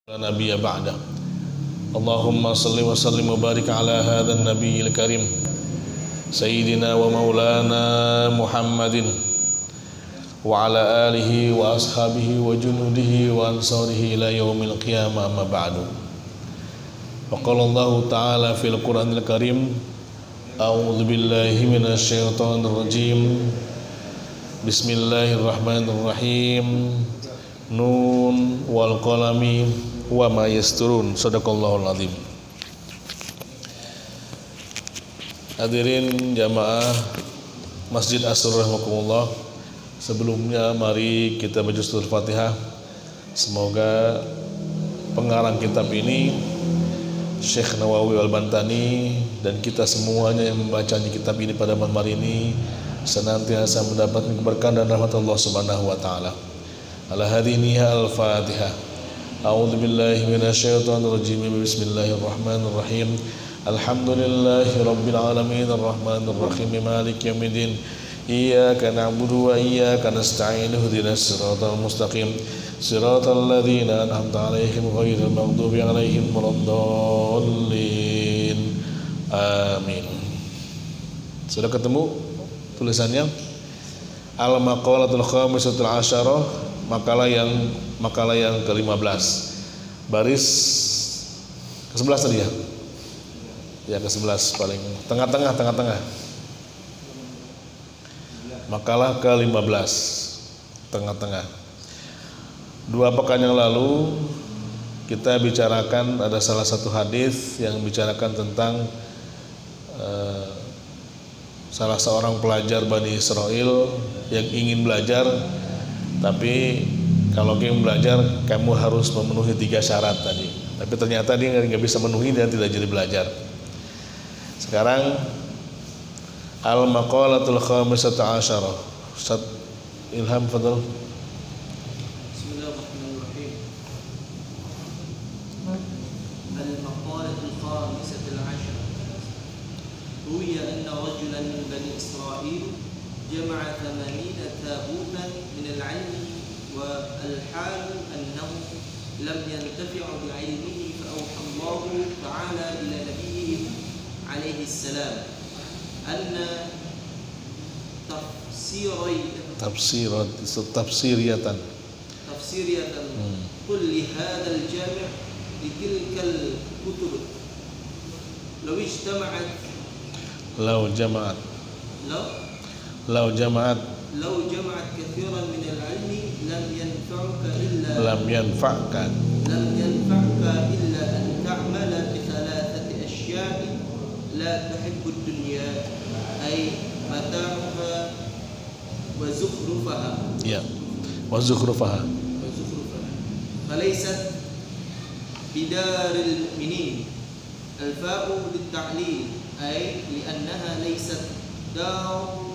Nabiya ba'da. Allahumma salli wa sallim wa barik ala hadha an-nabiyil karim Sayyidina wa maulana Muhammadin wa ala alihi wa ashabihi wa junudihi wa ansarihi ila yaumil qiyamah, amma ba'du. Wa qala Allah ta'ala fil Qur'anil karim, a'udzu billahi minasy syaithanir rajim. Bismillahirrahmanirrahim. Nun wal qalami wa ma yasturun. Shadaqallahul azim. Hadirin jamaah Masjid As-Surur rahimakumullah, sebelumnya mari kita baca suratul Fatihah. Semoga pengarang kitab ini Syekh Nawawi Al-Bantani dan kita semuanya yang membacanya kitab ini pada malam hari ini senantiasa mendapatkan keberkahan dan rahmat Allah Subhanahu wa taala. Ala hadhihi al-Fatihah. A'udzu billahi minasyaitonir rajim. Bismillahirrahmanirrahim. Alhamdulillahi rabbil alamin arrahmanir rahim maliki yaumiddin. Iyyaka na'budu wa iyyaka nasta'in. Ihdinas siratal mustaqim. Siratal ladzina an'amta 'alaihim ghairil maghdubi 'alaihim waladdallin. Amin. Sudah ketemu tulisannya? Al-maqalatul khamisatul asyarah, makalah yang ke-15, baris ke-11 tadi ya? Ya, ke-11 paling tengah-tengah. Makalah ke-15 tengah-tengah. 2 pekan yang lalu kita bicarakan ada salah satu hadis yang bicarakan tentang salah seorang pelajar Bani Israel yang ingin belajar, tapi kalau ingin belajar kamu harus memenuhi 3 syarat tadi. Tapi ternyata dia nggak bisa memenuhi dan tidak jadi belajar. Sekarang al-maqalatul khamisatu asyarah. Ustaz Ilham, fadhal. Bismillahirrahmanirrahim. Al-maqalatul khamisatul asyarah. Ruwiya anna rajulan min Bani Israil jama'a 80 tabutan min al-'ilm والحال أنه لم ينتفع بعلمه فأوحى الله تعالى إلى نبيه عليه السلام أن تفسيرية قل لهذا الجامع لتلك الكتب لو جمعت كثيرا من العلم لم ينفعك إلا أن تعمل ب3 أشياء لا تحب الدنيا أي متاعها وزخرفها فليست بدار المؤمنين. الفاء للتعليل أي لأنها ليست دار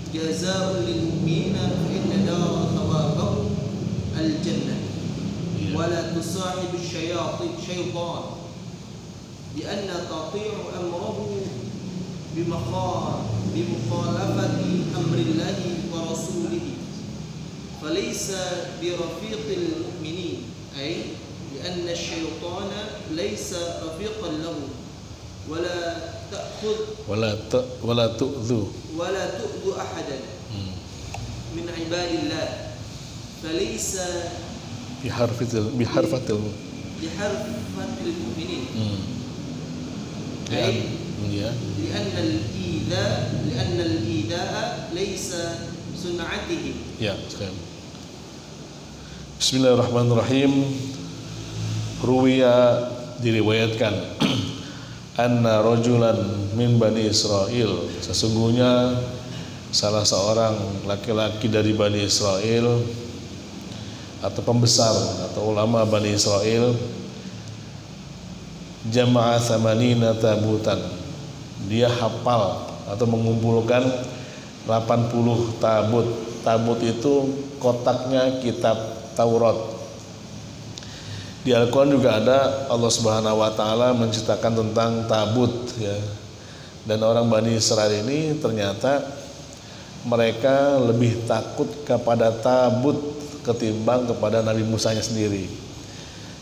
جزاء للمؤمنين فإن دار ثوابهم الجنة. ولا تصاحب الشيطان لأن تطيع أمره بمخالفة أمر الله ورسوله فليس برفيق المؤمنين، أي لأن الشيطان ليس رفيقا له. ولا تؤذوا أحدا من عباد الله فليس بحرفة المؤمنين، أي لأن الإيذاء ليس صنعته. Bismillahirrahmanirrahim. Ruwiya, diriwayatkan, anna rajulan min Bani Israil, sesungguhnya salah seorang laki-laki dari Bani Israel atau pembesar atau ulama Bani Israel, jama'a 80 tabutan, dia hafal atau mengumpulkan 80 tabut. Tabut itu kotaknya kitab Taurat. Di Al-Quran juga ada, Allah Subhanahu wa taala menceritakan tentang tabut ya. Dan orang Bani Israel ini ternyata mereka lebih takut kepada tabut ketimbang kepada Nabi Musanya sendiri.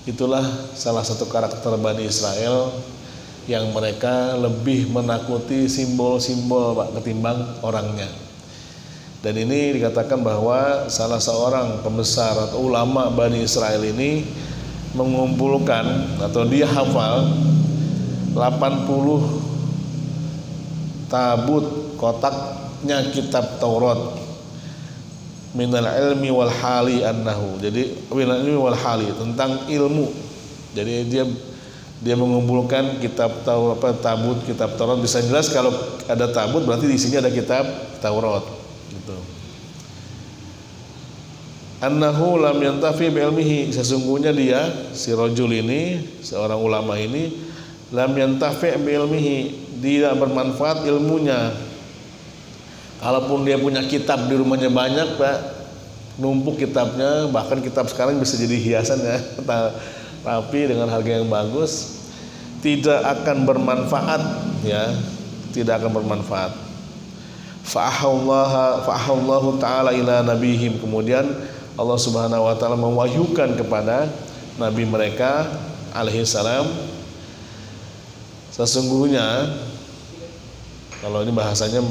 Itulah salah satu karakter Bani Israel yang mereka lebih menakuti simbol-simbol Pak ketimbang orangnya. Dan ini dikatakan bahwa salah seorang pembesar atau ulama Bani Israel ini mengumpulkan atau dia hafal 80 tabut kotaknya kitab Taurat minal ilmi wal hali annahu. Jadi minal ilmi wal hali tentang ilmu. Jadi dia mengumpulkan kitab tabut kitab Taurat. Bisa jelas kalau ada tabut berarti di sini ada kitab Taurat gitu. Annahu lam yantafi bi ilmihi, sesungguhnya dia si rajul ini, seorang ulama ini, lam yantafi bi ilmihi, tidak bermanfaat ilmunya. Kalaupun dia punya kitab di rumahnya banyak Pak, numpuk kitabnya, bahkan kitab sekarang bisa jadi hiasan ya, rapi dengan harga yang bagus, tidak akan bermanfaat ya, tidak akan bermanfaat. Fa'ahallahu ta'ala ila nabihim, kemudian Allah Subhanahu wa taala mewahyukan kepada nabi mereka alaihi salam, sesungguhnya kalau ini bahasanya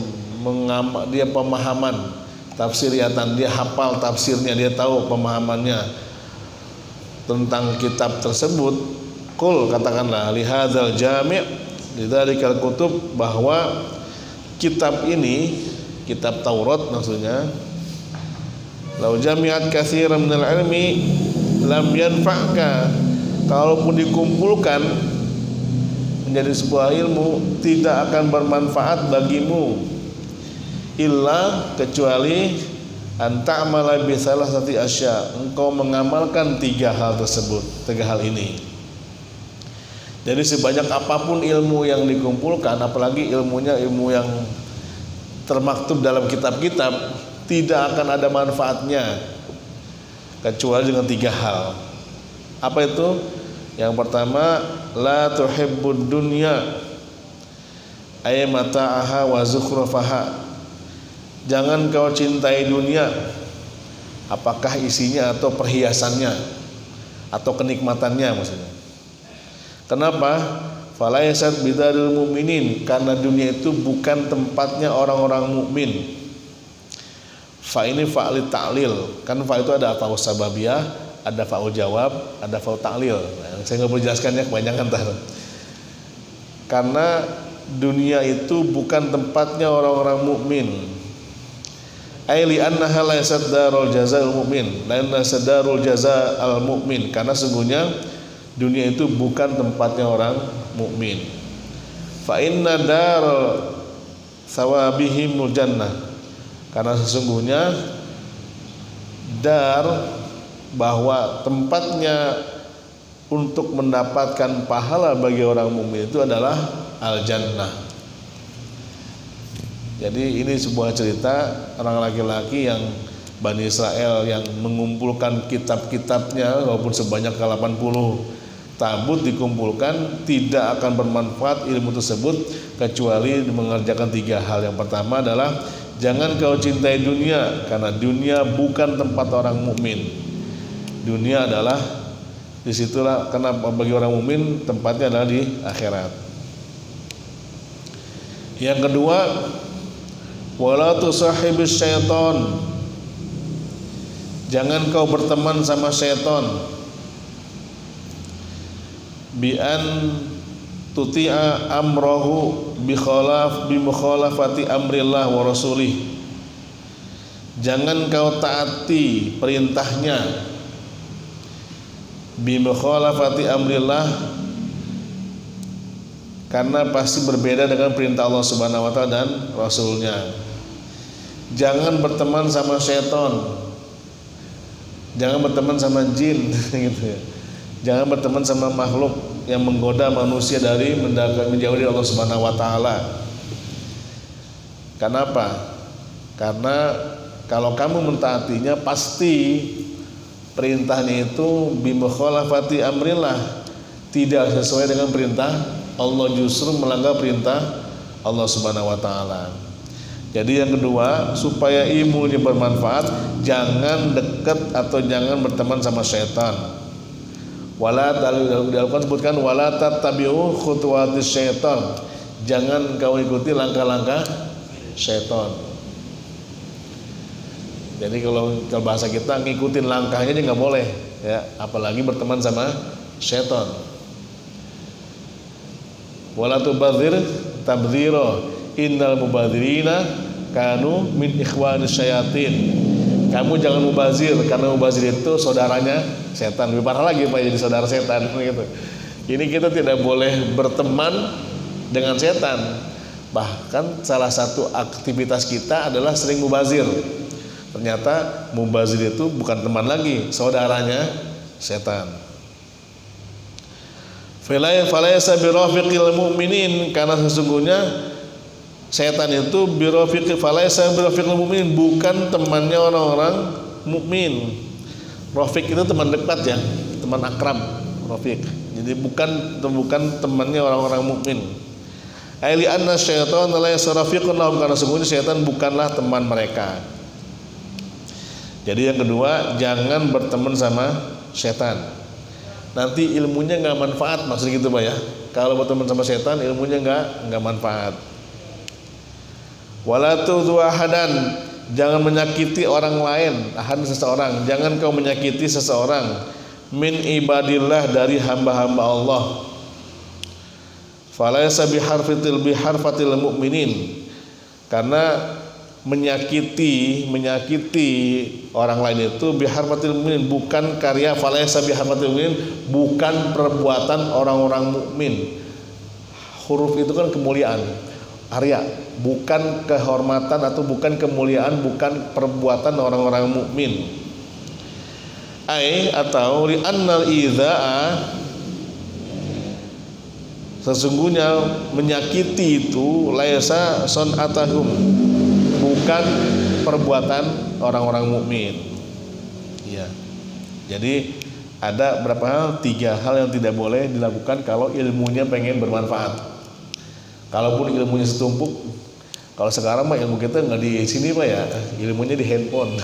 dia pemahaman tafsiriatan, dia hafal tafsirnya, dia tahu pemahamannya tentang kitab tersebut. Qul, katakanlah, lihadzal jami' lidzalikal kutub, bahwa kitab ini, kitab Taurat maksudnya, lau jami'at katsiran minal ilmi lam yanfa'ka, kalaupun dikumpulkan menjadi sebuah ilmu tidak akan bermanfaat bagimu, illa, kecuali anta'amala bi salasati asya, engkau mengamalkan 3 hal tersebut, 3 hal ini. Jadi sebanyak apapun ilmu yang dikumpulkan, apalagi ilmunya ilmu yang termaktub dalam kitab-kitab, tidak akan ada manfaatnya kecuali dengan 3 hal. Apa itu? Yang pertama, la tuhibbud dunya ay mata'aha wa zukhrafaha, jangan kau cintai dunia, apakah isinya atau perhiasannya atau kenikmatannya maksudnya. Kenapa? Fala yasad bidarul mu'minin, karena dunia itu bukan tempatnya orang-orang mukmin. Fa ini fa'li ta'lil, kan fa itu ada fa'u sababiyah, ada fa'u jawab, ada fa'u ta'lil. Nah, saya nggak perlu jelaskannya, kebanyakan tar. Karena dunia itu bukan tempatnya orang-orang mukmin. Ai li annaha laysat darul jazaa'il mu'min, laysat darul jazaa'il mu'min, karena sungguhnya dunia itu bukan tempatnya orang mukmin. Fa inna dar sawabihimul jannah, karena sesungguhnya dar, bahwa tempatnya untuk mendapatkan pahala bagi orang mukmin itu adalah al-jannah. Jadi ini sebuah cerita orang laki-laki yang Bani Israel yang mengumpulkan kitab-kitabnya, walaupun sebanyak 80 tabut dikumpulkan, tidak akan bermanfaat ilmu tersebut kecuali mengerjakan 3 hal. Yang pertama adalah jangan kau cintai dunia, karena dunia bukan tempat orang mukmin. Dunia adalah disitulah, karena bagi orang mukmin tempatnya adalah di akhirat. Yang kedua, wala tusahibis syaiton, jangan kau berteman sama syaitan. Bi an tuti'a amrahu bi mukhalafati amrillah wa rasulih, jangan kau taati perintahnya, bi mukhalafati amrillah, karena pasti berbeda dengan perintah Allah Subhanahu wa taala dan rasulnya. Jangan berteman sama syaitan, jangan berteman sama jin gitu ya. Jangan berteman sama makhluk yang menggoda manusia dari menjauh dari Allah Subhanahu wa taala. Kenapa? Karena kalau kamu mentaatinya, pasti perintahnya itu bimukhalafati amrillah, tidak sesuai dengan perintah Allah, justru melanggar perintah Allah Subhanahu wa taala. Jadi yang kedua, supaya ilmunya bermanfaat, jangan dekat atau jangan berteman sama syaitan. Wala dalam Al-Qur'an sebutkan wala tattabi'u khutuwatis syaitan. Jangan kau ikuti langkah-langkah syaitan. Jadi kalau bahasa kita ngikutin langkahnya aja nggak boleh, ya, apalagi berteman sama syaitan. Wala tubadzir tabdzira innal mubadzirina kanu min ikhwanis syayatin. Kamu jangan mubazir, karena mubazir itu saudaranya setan. Lebih parah lagi Pak, jadi saudara setan gitu. Ini kita tidak boleh berteman dengan setan. Bahkan salah satu aktivitas kita adalah sering mubazir. Ternyata mubazir itu bukan teman lagi, saudaranya setan. Falaysa birafiqil mu'minin, karena sesungguhnya setan itu falaysa birafiqil mu'minin, bukan temannya orang-orang mukmin. Rafiq itu teman dekat ya, teman akrab, rafiq. Jadi bukan temannya orang-orang mukmin. Ai li anna syaitan la yasrafiqun lahum, karena sesungguhnya setan bukanlah teman mereka. Jadi yang kedua, jangan berteman sama setan. Nanti ilmunya nggak manfaat, maksudnya gitu Pak ya. Kalau berteman sama setan ilmunya nggak manfaat. Wala tu'dhu ahadan, jangan menyakiti orang lain, ahad seseorang, jangan kau menyakiti seseorang, min ibadillah, dari hamba-hamba Allah. Falaysa biharfatil mu'minin, karena menyakiti orang lain itu biharfatil mu'minin, bukan karya. Falaysa biharfatil mu'minin, bukan perbuatan orang-orang mukmin. Huruf itu kan kemuliaan, Arya, bukan kehormatan atau bukan kemuliaan, bukan perbuatan orang-orang mukmin. Atau li annal idza'a, sesungguhnya menyakiti itu laisa sun'atahum, bukan perbuatan orang-orang mukmin. Ya. Jadi ada berapa hal? 3 hal yang tidak boleh dilakukan kalau ilmunya pengen bermanfaat. Kalaupun ilmunya setumpuk, kalau sekarang mah ilmu kita nggak di sini Pak ya, ilmunya di handphone.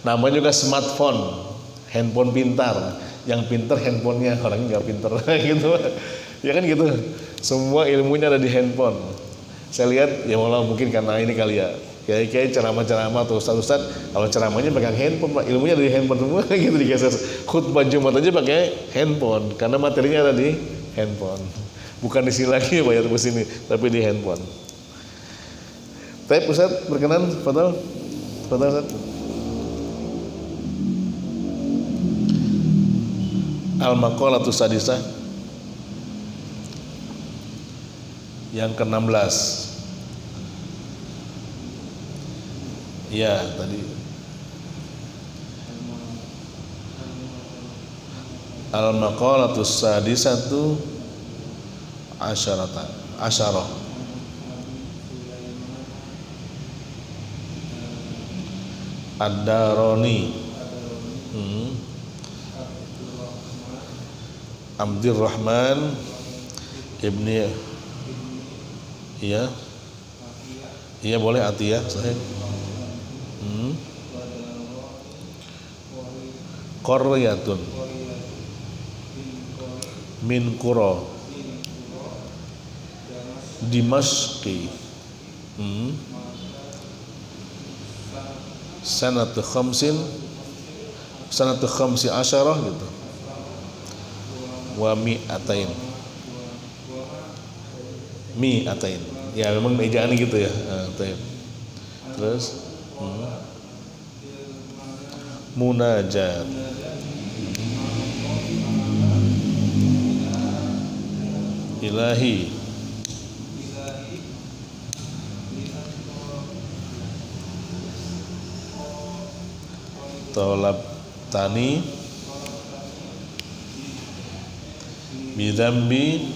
Namanya juga smartphone, handphone pintar. Yang pintar handphonenya, orangnya nggak pintar gitu. Ya kan gitu. Semua ilmunya ada di handphone. Saya lihat ya malah mungkin karena ini kali ya. Kayak ceramah-ceramah atau ustaz-ustaz, kalau ceramahnya pegang handphone Pak, ilmunya ada di handphone semua gitu digeser. Khutbah Jumat aja pakai handphone karena materinya ada di handphone. Bukan di sini lagi Pak ya, di sini, tapi di handphone. Tapi Ustaz berkenan, fadhal Ustaz. Al-maqalatus sadisah, yang ke-16. Ya, tadi al-maqalatus sadisatu asyarah. Ad-Darani, Abdurrahman ibni, iya boleh Atiyah sahih. Qaryatun min qura Dimashqi sanatu khamsi asyarah gitu, wa mi'atain, ya memang ejaannya gitu ya. Terus munajat, ilahi, tolab tani, bidambi,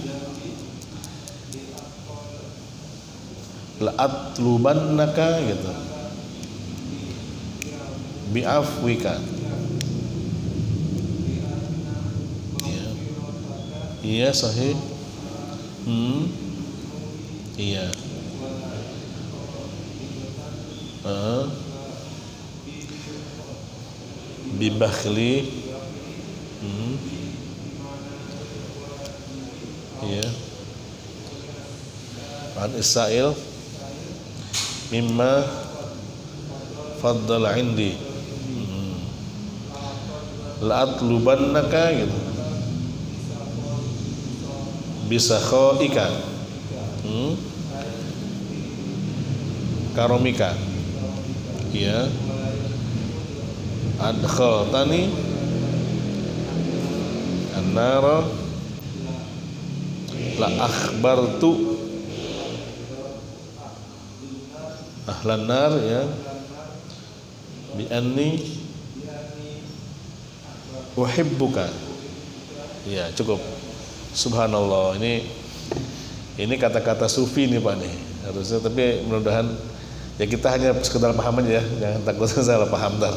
la'atlubannaka gitu, bi'afwika. Iya sahih. Iya. Bibakhli, Ya. An Israil mimma faddala indi. La atlubannaka gitu. Bisa khaika. Karomika. Ya. Adkhaltani an-nara la akhbartu ahlan nar ya bi anni uhibbuka. Ya, cukup. Subhanallah. Ini kata-kata sufi nih Pak nih. Harusnya, tapi mudah-mudahan ya kita hanya sekedar paham aja ya, jangan takut salah paham ntar.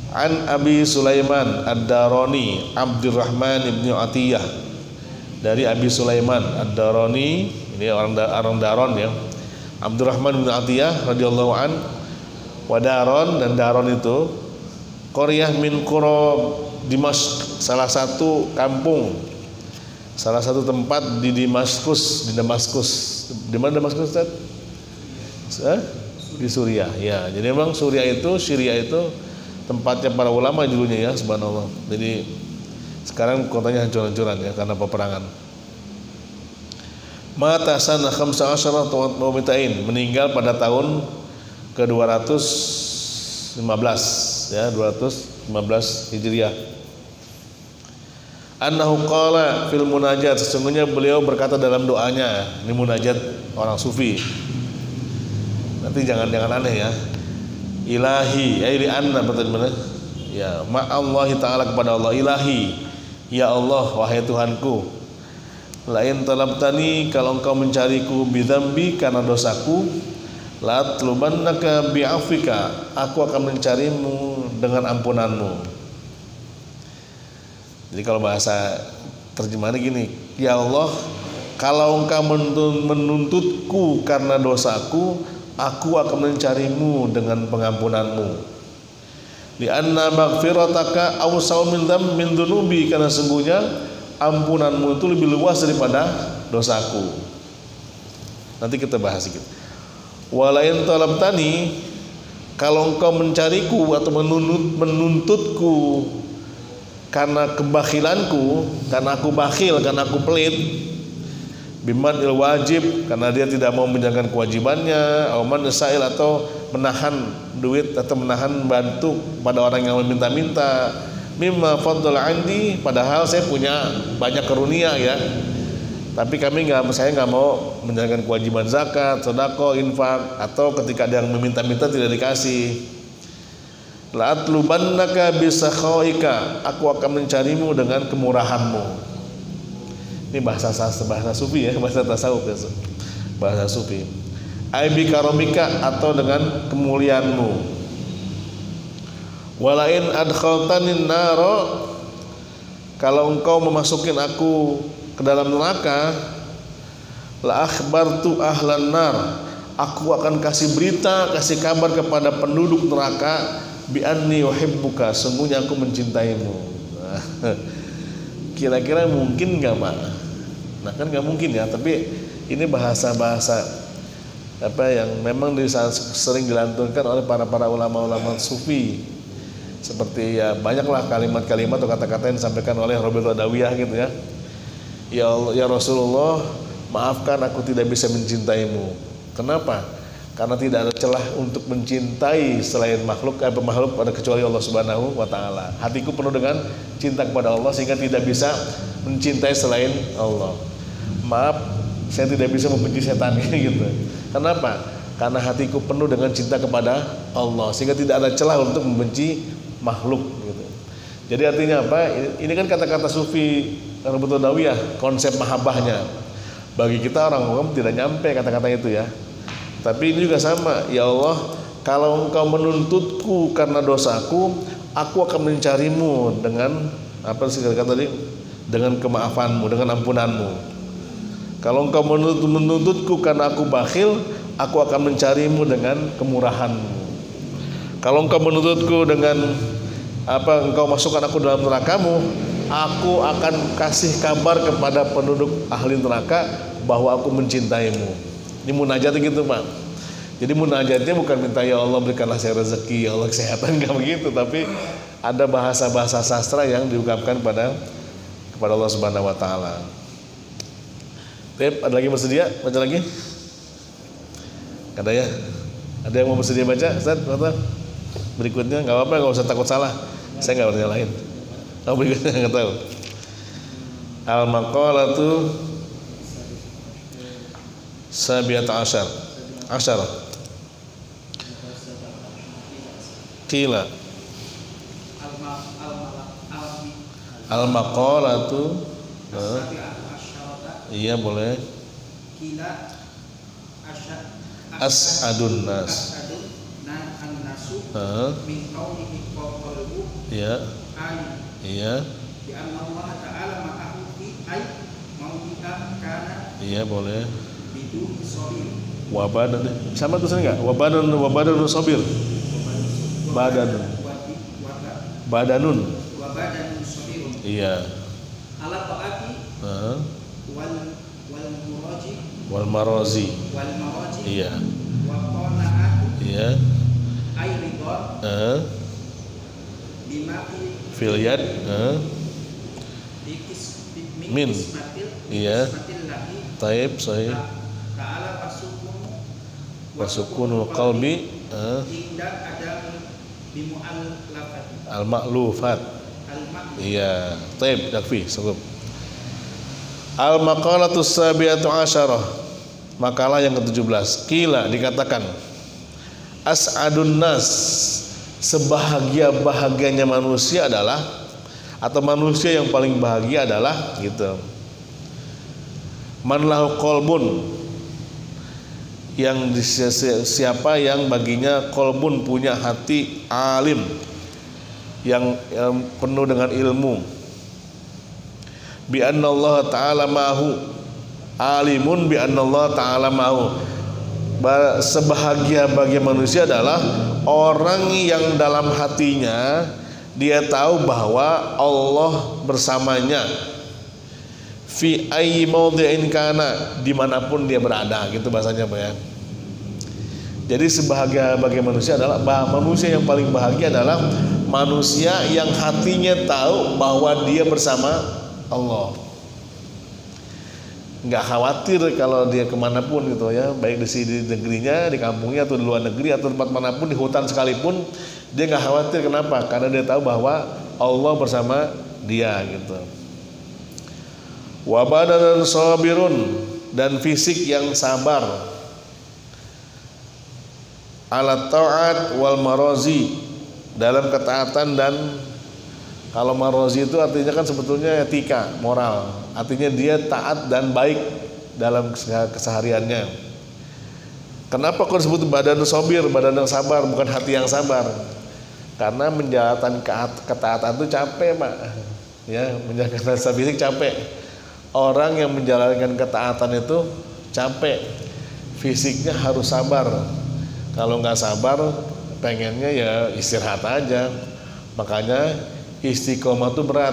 An Abi Sulaiman Ad-Darani Abdurrahman ibn Atiyah, dari Abi Sulaiman Ad-Darani, ini orang Daron ya, Abdurrahman bin Atiyah radhiyallahu an. Wadaron, dan Daron itu qaryah min qura Dimashq, salah satu kampung, salah satu tempat di Damaskus. Di mana Damaskus, Ustaz? Di Suriah. Ya, jadi memang Syria itu tempatnya para ulama dulunya ya, subhanallah. Jadi sekarang kotanya hancur-hancuran ya karena peperangan. Mata sana 15 Mu'mitain, meninggal pada tahun ke-215 ya, 215 Hijriah. Annahu qala fil munajat, sesungguhnya beliau berkata dalam doanya. Ini munajat orang sufi. Nanti jangan aneh ya. Ilahi, li anna betul-betul ya, ma'allahi ta'ala, kepada Allah. Ilahi, ya Allah, wahai Tuhanku, lain talabtani, kalau engkau mencariku, bidzambi, karena dosaku, la atlubannaka bi'afika, aku akan mencarimu dengan ampunanmu. Jadi kalau bahasa terjemahannya gini, ya Allah, kalau engkau menuntutku karena dosaku, aku akan mencarimu dengan pengampunanmu. Li'anna maghfirataka awsa'u min dunubi, karena sungguhnya ampunanmu itu lebih luas daripada dosaku. Nanti kita bahas sedikit. Walain talabtani, kalau engkau mencariku atau menuntutku karena kebakhilanku, karena aku bakhil, karena aku pelit, biman il wajib, karena dia tidak mau menjalankan kewajibannya, auman sail, atau menahan duit atau menahan bantu pada orang yang meminta-minta, mimma faddala indi, padahal saya punya banyak karunia ya, tapi saya nggak mau menjalankan kewajiban zakat, sedekah, infak, atau ketika ada yang meminta-minta tidak dikasih. La atlubannaka bisakhaika, aku akan mencarimu dengan kemurahanmu. Ini bahasa sufi ya, bahasa tasawuf ya, bahasa sufi. Ai bi karomika, atau dengan kemuliaanmu. Walain adkhaltanin naro, kalau engkau memasukin aku ke dalam neraka, la akhbartu ahlan nar, aku akan kasih berita, kasih kabar kepada penduduk neraka, bi anni uhibbuka, sungguhnya aku mencintaimu. Kira-kira mungkin nggak Pak? Nah kan nggak mungkin ya, tapi ini bahasa-bahasa apa yang memang sering dilantunkan oleh para ulama-ulama sufi. Seperti ya banyaklah kalimat-kalimat atau kata-kata yang disampaikan oleh Rabi'atul Adawiyah gitu ya. Ya Allah, ya Rasulullah, maafkan aku tidak bisa mencintaimu. Kenapa? Karena tidak ada celah untuk mencintai selain makhluk pada kecuali Allah Subhanahu wa taala. Hatiku penuh dengan cinta kepada Allah sehingga tidak bisa mencintai selain Allah. Maaf, saya tidak bisa membenci setan gitu. Kenapa? Karena hatiku penuh dengan cinta kepada Allah sehingga tidak ada celah untuk membenci makhluk gitu. Jadi artinya apa? Ini kan kata-kata sufi Rabi'atul Adawiyah, konsep mahabbahnya. Bagi kita orang umum tidak nyampe kata-kata itu ya. Tapi ini juga sama, ya Allah, kalau engkau menuntutku karena dosaku, aku akan mencarimu dengan apa sih kata tadi? Dengan kemaafanmu, dengan ampunanmu. Kalau engkau menuntutku karena aku bakhil, aku akan mencarimu dengan kemurahanmu. Kalau engkau menuntutku dengan engkau masukkan aku dalam nerakamu, aku akan kasih kabar kepada penduduk ahli neraka bahwa aku mencintaimu. Ini munajat gitu Pak. Jadi munajatnya bukan minta ya Allah berikanlah saya rezeki, ya Allah kesehatan, enggak begitu, tapi ada bahasa-bahasa sastra yang diungkapkan kepada Allah Subhanahu wa taala. Ada lagi bersedia baca lagi? Ada ya? Ada yang mau bersedia baca? Ustaz, berikutnya enggak apa-apa, enggak usah takut salah. Saya enggak bertanya lain. Berikutnya enggak tahu. Al-maqalatu sabiata asyara. Qila al-maqalatu iya boleh. Qila as'adun nas min qawlihi qalbu iya alim iya bi anna Allah ta'ala ma'ahu fi ay mawdi'a kana iya boleh. bidun sabir Wabadan sama tulisan enggak? Wabadan sabir. Badanun wabadanun sabirun. Iya. Ala ta'ati wal marazi iya wa qana'atu iya ay ridha bima fil yad min iya taib sahih ta'ala wasukunu qalbi indah ada bimu'allafati al-ma'lufat al-ma'lufat. iya taib yakfi cukup. Al-maqalatu sabiatu asyarah, makalah yang ke-17. Qila dikatakan as'adun nas, sebahagia-bahagianya manusia adalah, atau manusia yang paling bahagia adalah gitu, man lahu qalbun, yang siapa yang baginya qalbun, punya hati alim yang penuh dengan ilmu. Bi anna Allah ta'ala ma'ahu, alimun bi anna Allah ta'ala ma'ahu. Sebahagia-bahagia manusia adalah orang yang dalam hatinya dia tahu bahwa Allah bersamanya, fi ayyi mawdi'in kana, dimanapun dia berada, gitu bahasanya Pak ya. Jadi sebahagia-bahagia manusia adalah, manusia yang paling bahagia adalah manusia yang hatinya tahu bahwa dia bersama Allah, nggak khawatir kalau dia kemanapun gitu ya, baik di negerinya, di kampungnya, atau di luar negeri, atau tempat manapun, di hutan sekalipun, dia nggak khawatir. Kenapa? Karena dia tahu bahwa Allah bersama dia gitu. Wa badanan sabirun, dan fisik yang sabar, ala ta'at wal marazi, dalam ketaatan dan, kalau marozi itu artinya kan sebetulnya etika, moral. Artinya dia taat dan baik dalam kesehariannya. Kenapa kok disebut badan sabir, badan yang sabar, bukan hati yang sabar? Karena menjalankan ketaatan itu capek Pak. Ya, menjalankan fisik capek. Orang yang menjalankan ketaatan itu capek. Fisiknya harus sabar. Kalau nggak sabar, pengennya ya istirahat aja. Makanya istiqomah itu berat,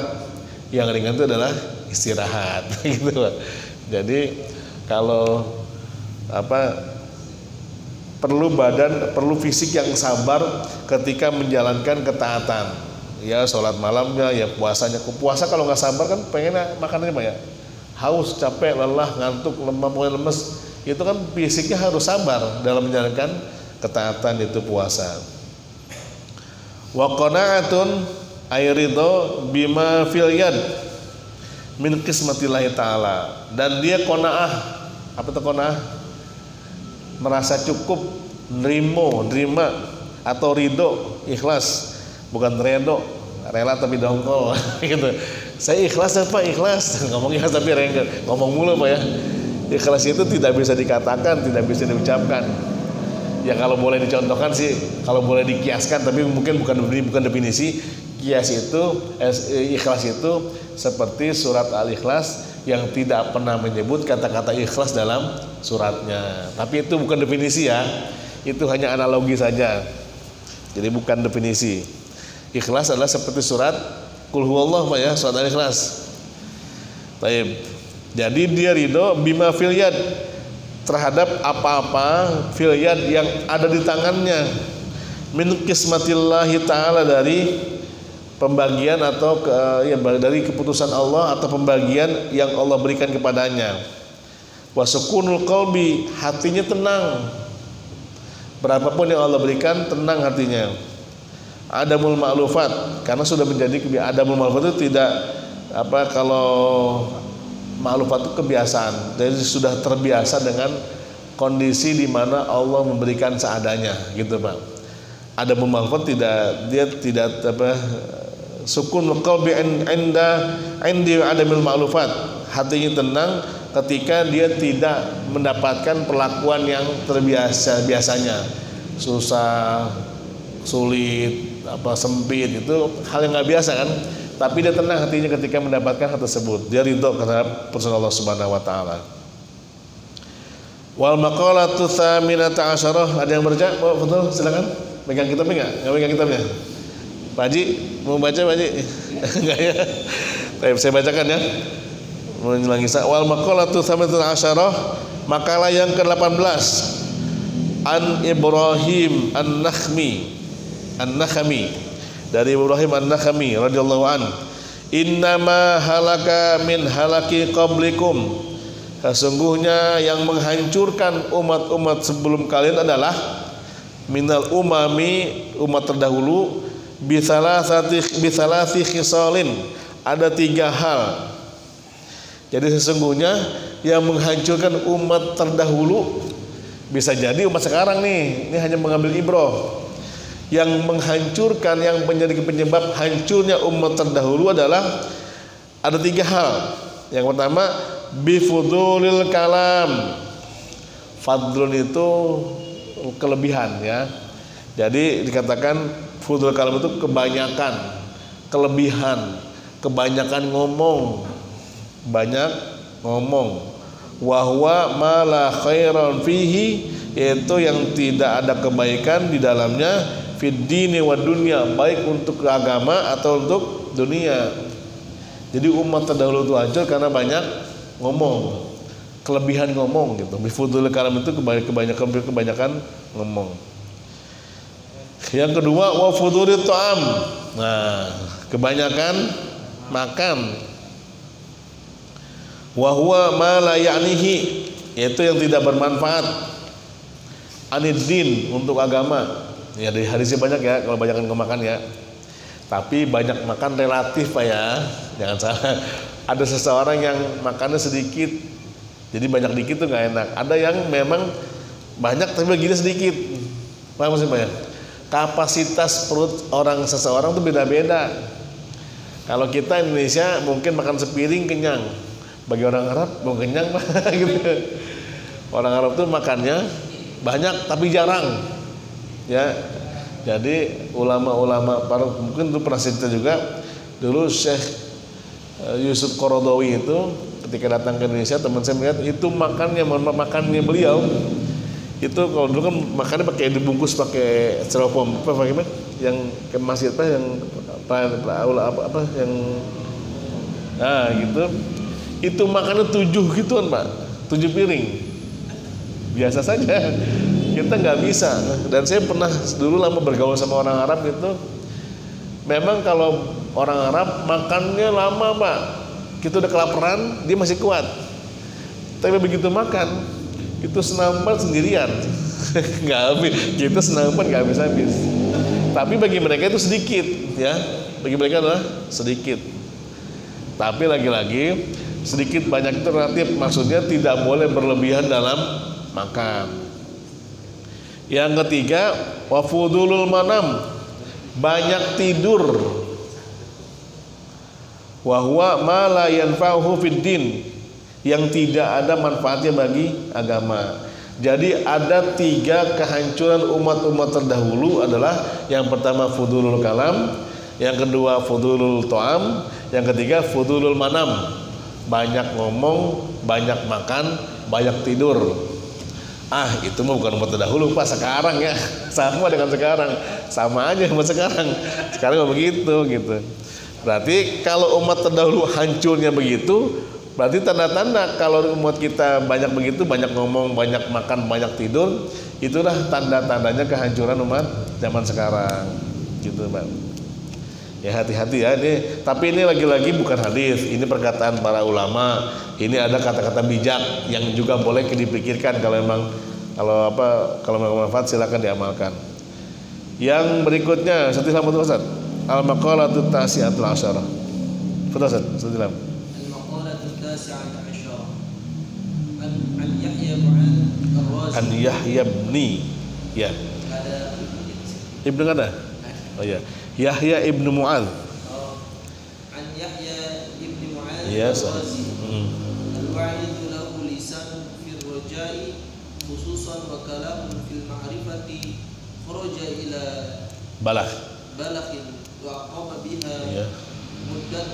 yang ringan itu adalah istirahat gitu Pak. Jadi kalau perlu fisik yang sabar ketika menjalankan ketaatan. Ya sholat malamnya, ya puasanya. Puasa kalau nggak sabar kan pengennya makanannya Pak ya, haus, capek, lelah, ngantuk, lemah, pokoknya lemes. Itu kan fisiknya harus sabar dalam menjalankan ketaatan, itu puasa. Wa qana'atun ayridho bima fil yad min qismatillahi ta'ala, dan dia qanaah. Apa itu qanaah? Merasa cukup, nerima atau ridho, ikhlas, bukan redo, rela tapi dongkol gitu. Saya ikhlas apa? Ikhlas, ngomong ikhlas tapi rengek, ngomong mulu Pak ya. Ikhlas itu tidak bisa dikatakan, tidak bisa diucapkan. Ya kalau boleh dicontohkan sih, kalau boleh dikiaskan, tapi mungkin bukan definisi. Kias itu, ikhlas itu seperti surat Al-Ikhlas yang tidak pernah menyebut kata-kata ikhlas dalam suratnya. Tapi itu bukan definisi ya, itu hanya analogi saja. Jadi bukan definisi. Ikhlas adalah seperti surat Qul huwallahu Pak ya, surat Al-Ikhlas. Baik. Jadi dia ridho bima fil yad, terhadap apa-apa fil yad yang ada di tangannya, min qismatillahi ta'ala, dari pembagian atau dari keputusan Allah atau pembagian yang Allah berikan kepadanya. Wa sukunul qalbi, hatinya tenang, berapapun yang Allah berikan tenang hatinya. Adamul ma'lufat, karena sudah menjadi adamul ma'lufat itu tidak kalau ma'lufat itu kebiasaan, jadi sudah terbiasa dengan kondisi di mana Allah memberikan seadanya gitu Pak. Adamul ma'lufat dia tidak sukunul qalbi indi adamul ma'lufat, hatinya tenang ketika dia tidak mendapatkan perlakuan yang biasanya, susah, sulit, sempit, itu hal yang nggak biasa kan. Tapi dia tenang hatinya ketika mendapatkan hal tersebut. Dia ridho terhadap perintah Allah Subhanahu wa taala. Wal maqalatu tsaminata asyarah, ada yang baca? Oh, betul, silakan. Pegang kitabnya enggak? Enggak pegang kitabnya. Pak Haji, mau baca Pak Haji? Enggak ya. Baik, saya bacakan ya. Mengulangi. Wal maqalatu tsaminata asyarah, makalah yang ke-18. An Ibrahim An-Nakhmi, dari Ibrahim An-Nakhmi radhiyallahu an, innama halaka min halaki qablikum, sesungguhnya yang menghancurkan umat-umat sebelum kalian adalah minal umami, umat terdahulu, bisalasi khisalin, ada 3 hal. Jadi sesungguhnya yang menghancurkan umat terdahulu, bisa jadi umat sekarang nih, ini hanya mengambil ibrah. Yang menghancurkan, yang menjadi penyebab hancurnya umat terdahulu adalah ada 3 hal. Yang pertama, bifudulil kalam. Fadlun itu kelebihan ya. Jadi dikatakan fudul kalam itu kebanyakan, kelebihan, kebanyakan ngomong, banyak ngomong. Wahwa ma la khairan fihi, yaitu yang tidak ada kebaikan di dalamnya, fid dini wa dunya, baik untuk agama atau untuk dunia. Jadi umat terdahulu itu hancur karena banyak ngomong, kelebihan ngomong gitu. Bifudul kalam itu kebanyakan ngomong. Yang kedua, wa fudulit ta'am. Nah, kebanyakan makan. Wa huwa ma la ya'nihi, yaitu yang tidak bermanfaat. Aniddin, untuk agama. Ya, dari hadisnya banyak ya kalau banyak makan ya. Tapi banyak makan relatif Pak ya. Jangan salah. Ada seseorang yang makannya sedikit, jadi banyak dikit tuh nggak enak. Ada yang memang banyak tapi baginya sedikit. Paham sih Pak ya? Kapasitas perut seseorang tuh beda-beda. Kalau kita Indonesia mungkin makan sepiring kenyang. Bagi orang Arab mau kenyang Pak gitu. Orang Arab tuh makannya banyak tapi jarang. Ya, jadi ulama-ulama mungkin itu pernah cerita juga dulu Syekh Yusuf Qaradawi itu ketika datang ke Indonesia, teman saya melihat itu makannya beliau itu kalau dulu kan makannya pakai dibungkus pakai styrofoam bagaimana yang ke masjid yang yang gitu, itu makannya 7 gituan Pak, 7 piring biasa saja. Kita nggak bisa. Dan saya pernah dulu lama bergaul sama orang Arab gitu. Memang kalau orang Arab makannya lama Pak, kita udah kelaparan dia masih kuat. Tapi begitu makan itu senampan sendirian, nggak habis. Kita senampan nggak habis. Tapi bagi mereka itu sedikit ya. Bagi mereka adalah sedikit. Tapi lagi-lagi sedikit banyak itu relatif, maksudnya tidak boleh berlebihan dalam makan. Yang ketiga, wafudulul manam, banyak tidur. Wahwa ma la yanfa'uhu fid din, yang tidak ada manfaatnya bagi agama. Jadi ada 3 kehancuran umat-umat terdahulu adalah yang pertama fudulul kalam, yang kedua fudulul to'am, yang ketiga fudulul manam, banyak ngomong, banyak makan, banyak tidur. Itu mah bukan umat terdahulu Pak, sekarang ya sama dengan sekarang, sama aja sama sekarang. Sekarang begitu gitu. Berarti kalau umat terdahulu hancurnya begitu, berarti tanda-tanda kalau umat kita banyak begitu, banyak ngomong, banyak makan, banyak tidur, itulah tanda-tandanya kehancuran umat zaman sekarang. Gitu, Bang. Ya hati-hati ya ini. Tapi ini lagi-lagi bukan hadis, ini perkataan para ulama. Ini ada kata-kata bijak yang juga boleh dipikirkan kalau memang manfaat silakan diamalkan. Yang berikutnya, setelah Ustaz, al-maqalatu tasi'atul asyarah. Betul Ustaz, setelah. Al-maqalatu tasi'atul asyarah. An Yahya bin Ar-Razi. An Yahya ibni. Ya. Ada Ibnu ada? Oh ya. Yahya ibnu Mu'adz. An Yahya ibn Mu'adz Ya, Ar-Razi. Al-wa'idu lahu lisan fi ar-raja'i khususan wa kalamun fil ma'rifati kharaja ila Balagh. balaghin wa aqama biha Ya. muddatan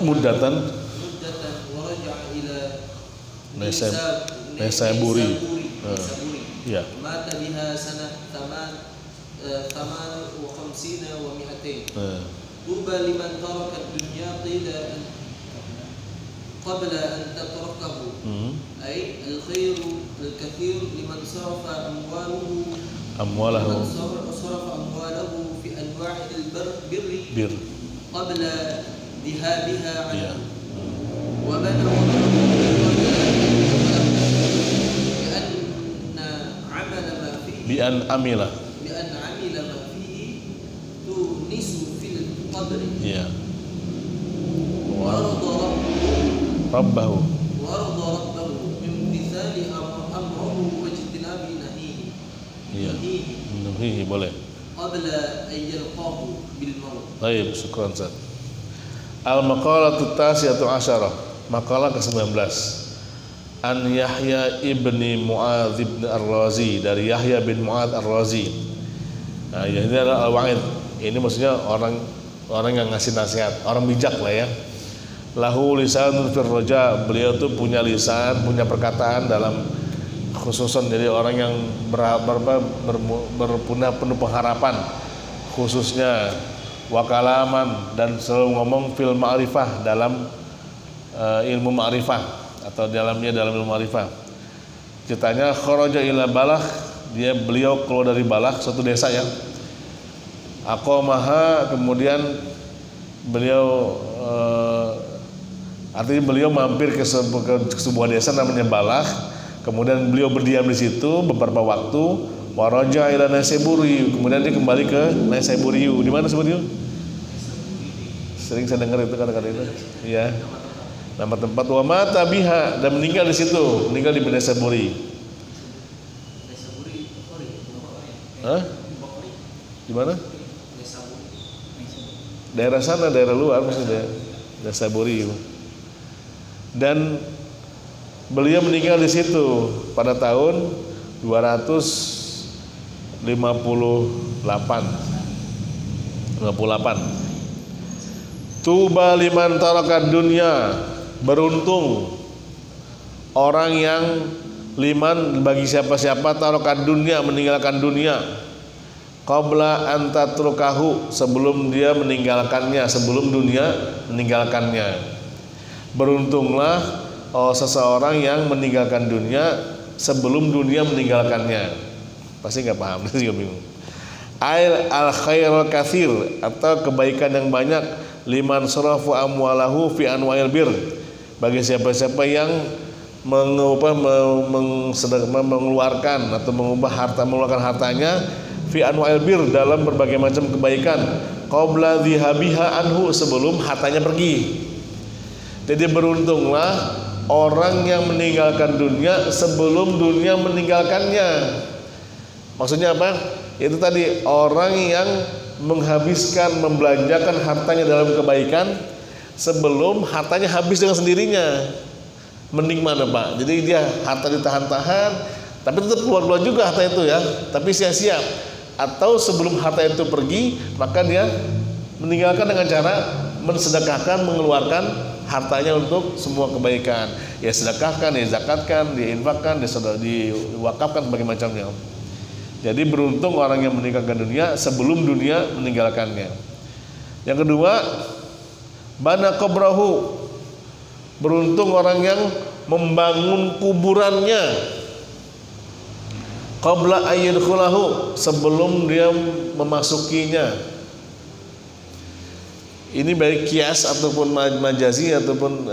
Muddatan wa raja'a ila Naisaburi. Ya. mata biha sanah taman wa khamsina wa mi'atain. Tuba liman taraka ad-dunya qila qabla an tatrakahu ay al-khairu al-kathir liman sarafa amwaluhu Amwalahu fi anwa'i al-birri bir. qabla dhihabiha Ya. anhu wa man Bi an amila. ma fihi tunisu fil qadri Ya. warada Rabbahu. rabbahu min mithali amruhu wa ijtinabi nahihi Ya. Nuhihi boleh. qabla an yalqahu bil maut. Baik, syukran Ustaz. Al-maqalatu tasi'atu asyarah. Makalah ke-19. An Yahya ibni Mu'adz ibn Ar-Razi, dari Yahya bin Mu'adz Ar-Razi. Nah, ini adalah al-wa'id. Ini maksudnya orang yang ngasih nasihat, orang bijak lah ya. Lahu lisanun fir raja, beliau tuh punya lisan, punya perkataan dalam khususan, jadi orang yang berpunya penuh pengharapan, khususnya wakalaman, dan selalu ngomong fil ma'rifah, dalam ilmu ma'rifah, atau dalam ilmu ma'rifah. Ceritanya kharaja ila Balagh, beliau keluar dari Balagh, suatu desa ya. Aqamaha, kemudian beliau artinya beliau mampir ke sebuah desa namanya Balagh. Kemudian beliau berdiam di situ beberapa waktu. Waraja ila Naisaburi, kemudian dia kembali ke Naisaburi. Di mana Naisaburi? Sering saya dengar itu kata-kata itu. Iya. Nama tempat. Wa mata biha, dan meninggal di situ, meninggal di Naisaburi. Hah? Di mana? Daerah sana, daerah luar maksudnya. Naisaburi. Dan beliau meninggal di situ pada tahun 258. Tuba liman taraka dunya, beruntung orang yang bagi siapa-siapa taraka dunya, meninggalkan dunia, qabla an tatrukahu, sebelum dia meninggalkannya, sebelum dunia meninggalkannya. Beruntunglah seseorang yang meninggalkan dunia sebelum dunia meninggalkannya. Pasti nggak paham, nanti juga bingung. Al khairul katsir, atau kebaikan yang banyak, liman sarafu amwalahu fi anwa'il bir, bagi siapa-siapa yang mengeluarkan atau mengeluarkan hartanya fi anwa'il bir, dalam berbagai macam kebaikan, qabla dhihabiha anhu, sebelum hartanya pergi. Jadi beruntunglah orang yang meninggalkan dunia sebelum dunia meninggalkannya. Maksudnya apa? Itu tadi, orang yang menghabiskan, membelanjakan hartanya dalam kebaikan sebelum hartanya habis dengan sendirinya. Mending mana Pak? Jadi dia harta ditahan-tahan, tapi tetap keluar-keluar juga harta itu ya, tapi sia-sia. Atau sebelum harta itu pergi, maka dia meninggalkan dengan cara mensedekahkan, mengeluarkan hartanya untuk semua kebaikan. Ya sedekahkan, ya zakatkan, diinfakkan, diwakafkan, sebagai macamnya. Jadi beruntung orang yang meninggalkan dunia sebelum dunia meninggalkannya. Yang kedua, bana qabrahu, beruntung orang yang membangun kuburannya qabla ayyadkhulahu, sebelum dia memasukinya. Ini baik kias ataupun majazi ataupun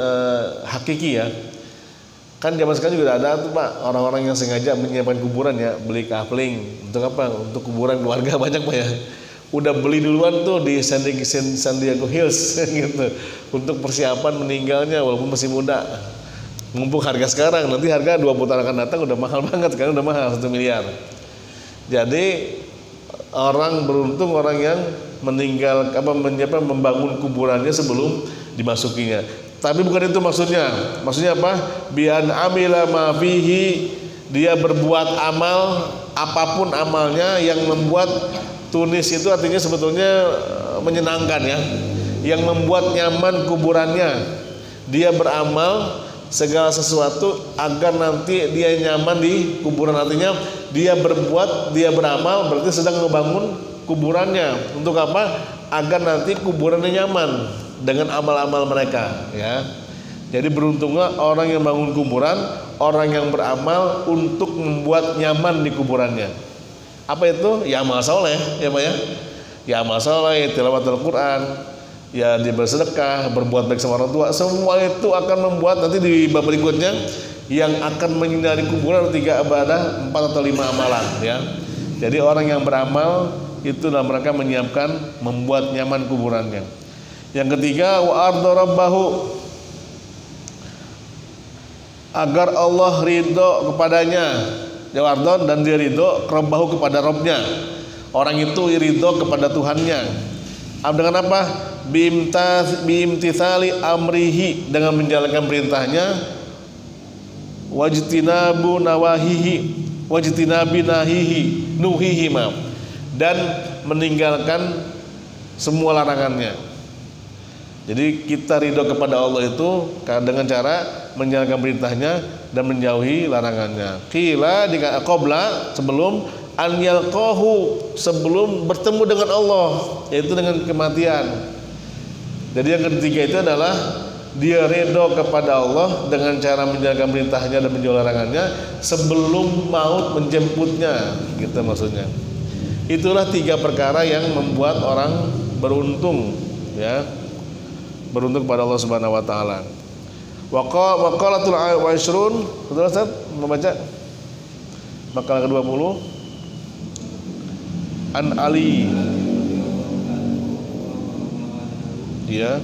hakiki ya. Kan zaman sekarang juga ada tuh Pak, orang-orang yang sengaja menyiapkan kuburan ya, beli kapling. Untuk apa? Untuk kuburan keluarga banyak Pak ya. Udah beli duluan tuh di San Diego Hills gitu. Untuk persiapan meninggalnya walaupun masih muda. Mumpung harga sekarang, nanti harga 20 tahun akan datang udah mahal banget, sekarang udah mahal 1 miliar. Jadi orang beruntung orang yang meninggal membangun kuburannya sebelum dimasukinya. Tapi bukan itu maksudnya. Maksudnya apa? Bian amila ma fihi, dia berbuat amal apapun amalnya yang membuat tunis itu artinya sebetulnya menyenangkan ya. Yang membuat nyaman kuburannya. Dia beramal segala sesuatu agar nanti dia nyaman di kuburan, artinya dia berbuat, dia beramal berarti sedang membangun kuburannya. Untuk apa? Agar nanti kuburannya nyaman dengan amal-amal mereka ya. Jadi beruntunglah orang yang bangun kuburan, orang yang beramal untuk membuat nyaman di kuburannya. Apa itu? Ya amal soleh ya Pak ya. Ya amal soleh, tilawat Al-Quran, ya dia bersedekah, berbuat baik sama orang tua. Semua itu akan membuat nanti di bab berikutnya yang akan menyinari kuburan 3 ibadah, 4 atau 5 amalan ya. Jadi orang yang beramal itu dalam rangka menyiapkan membuat nyaman kuburannya. Yang ketiga, wa arda rabbahu, agar Allah ridho kepadanya, jawardon, dan dia ridho rabbahu kepada Robnya. Orang itu ridho kepada Tuhannya. Dengan apa? Biimtithali amrihi, dengan menjalankan perintahnya, wajtinabu nawahihi, wajtinabi nahihi nuhihi, dan meninggalkan semua larangannya. Jadi kita ridho kepada Allah itu dengan cara menjalankan perintahnya dan menjauhi larangannya. Qila dengan qabla, sebelum an yalqahu, sebelum bertemu dengan Allah, yaitu dengan kematian. Jadi yang ketiga itu adalah dia ridho kepada Allah dengan cara menjalankan perintahnya dan menjauhi larangannya sebelum maut menjemputnya, gitu maksudnya. Itulah 3 perkara yang membuat orang beruntung ya. Beruntung kepada Allah Subhanahu wa taala. Wa qalatul 20, Saudara Ustaz membaca makalah ke-20. An Ali, ya.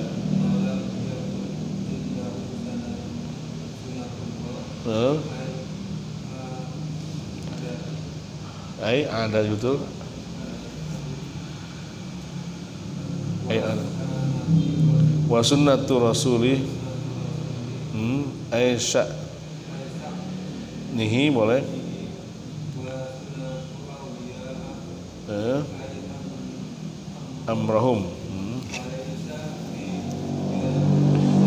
Ada betul. Ada. Wa sunnatu rasulih Aisyah nihi boleh amrahum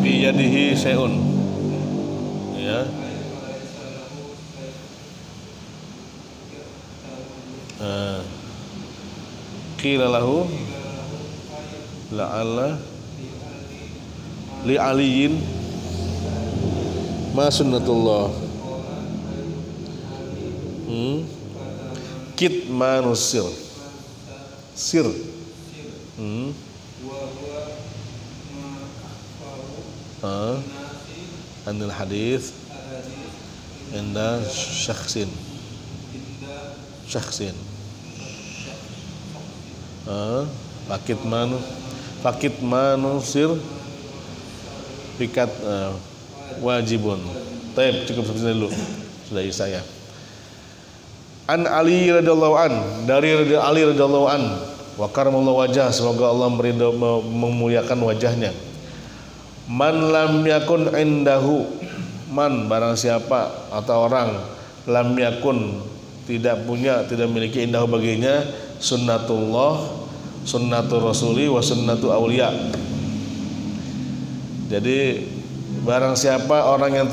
biyadihi syai'un ya. Qila lahu la'alla li aliyin ma sunnatullah kitmanus sir anil hadis inda syakhsin fakit manusir pikat wajibun. Taib, cukup sampai dulu. Sudah saya. An Ali radhiyallahu an, dari Ali radhiyallahu an, wa karamallahu wajah, semoga Allah memuliakan wajahnya. Man lam yakun indahu, man barang siapa atau orang, lam yakun tidak punya, tidak memiliki indahu baginya sunnatullah, sunnatur rasuli wa sunnatu auliya. Jadi barang siapa orang yang